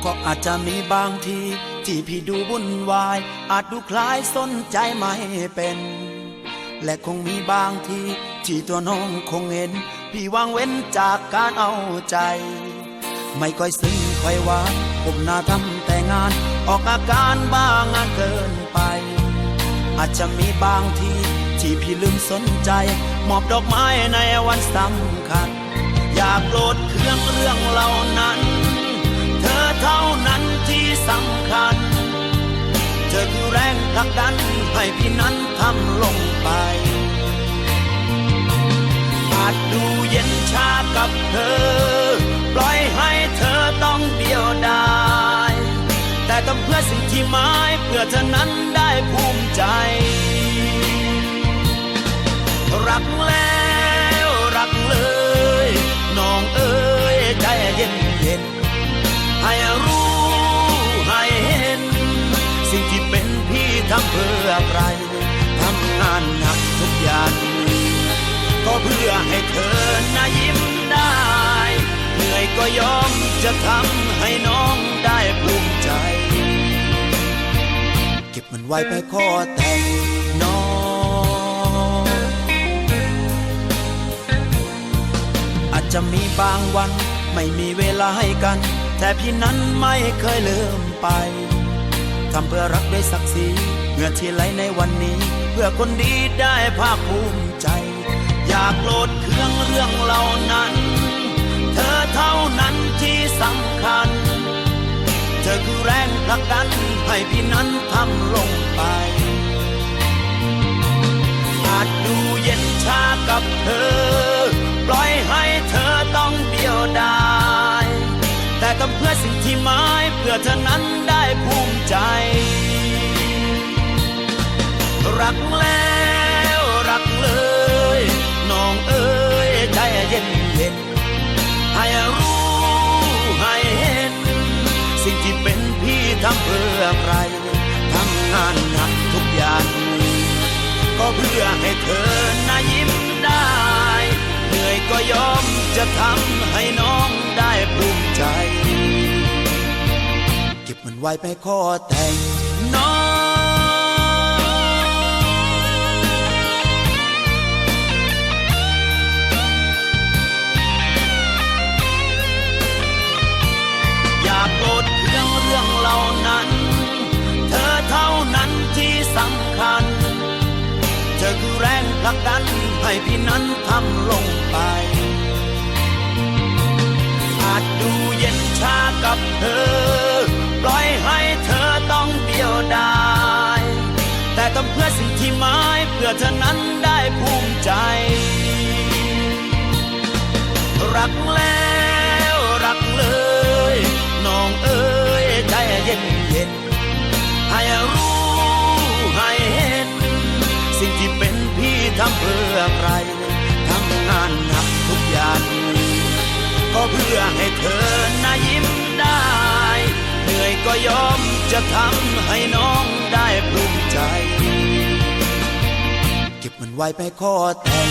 ก็อาจจะมีบางทีที่พี่ดูวุ่นวายอาจดูคล้ายสนใจไม่เป็นและคงมีบางทีที่ตัวน้องคงเห็นพี่วางเว้นจากการเอาใจไม่ค่อยซึ้งค่อยหวานผมหน้าทำแต่งานออกอาการบ้างงานเกินไปอาจจะมีบางทีที่พี่ลืมสนใจมอบดอกไม้ในวันสำคัญอยากโกรธเครื่องเรื่องเหล่านั้นเธอเท่านั้นที่สำคัญเธอคือแรงผลักดันให้พี่นั้นทำลงไปอาจดูเย็นชากับเธอปล่อยให้เธอต้องเดียวดายแต่ทำเพื่อสิ่งที่หมายเพื่อเธอนั้นได้ภูมิใจรักแล้วรักเลยน้องเอ๋ยใจเย็นเย็นให้รู้ให้เห็นสิ่งที่เป็นพี่ทำเพื่อใครทำงานหนักทุกอย่างก็เพื่อให้เธอน่ายิ้มได้เหนื่อยก็ยอมจะทำให้น้องได้ภูมิใจเก็บมันไว้ไปขอแต่งน้องอาจจะมีบางวันไม่มีเวลาให้กันแต่พี่นั้นไม่เคยลืมไปทำเพื่อรักด้วยศักดิ์ศรีเหงื่อที่ไหลในวันนี้เพื่อคนดีได้ภาคภูมิใจอยากโกรธเครื่องเรื่องเหล่านั้นเธอเท่านั้นที่สำคัญเธอคือแรงผลักดันให้พี่นั้นทำลงไปอาจดูเย็นชากับเธอปล่อยให้เธอต้องเดียวดายแต่ทำเพื่อสิ่งที่หมายเพื่อเธอนั้นได้ภูมิใจรักแล้วรักเลยน้องเอ๋ยใจเย็นเย็นให้รู้ให้เห็นสิ่งที่เป็นพี่ทำเพื่อใครทำงานหนักทุกอย่างก็เพื่อให้เธอน่ายิ้มได้เหนื่อยก็ยอมจะทำให้น้องได้ภูมิใจเก็บมันไว้ไปขอแต่งน้องอยากโกรธเครื่องเรื่องเหล่านั้นเธอเท่านั้นที่สำคัญเธอคือแรงผลักดันให้พี่นั้นทำลงไปอาจดูเย็นชากับเธอปล่อยให้เธอต้องเดียวดายแต่ทำเพื่อสิ่งที่หมายเพื่อเธอนั้นได้ภูมิใจรักแล้วรักเลยน้องเอ๋ยใจเย็นเย็นให้รู้ให้เห็นสิ่งที่เป็นพี่ทำเพื่อใครทำงานหนักทุกอย่างก็เพื่อให้เธอน่ายิ้มได้เหนื่อยก็ยอมจะทำให้น้องได้ภูมิใจเก็บมันไว้ไปขอแต่ง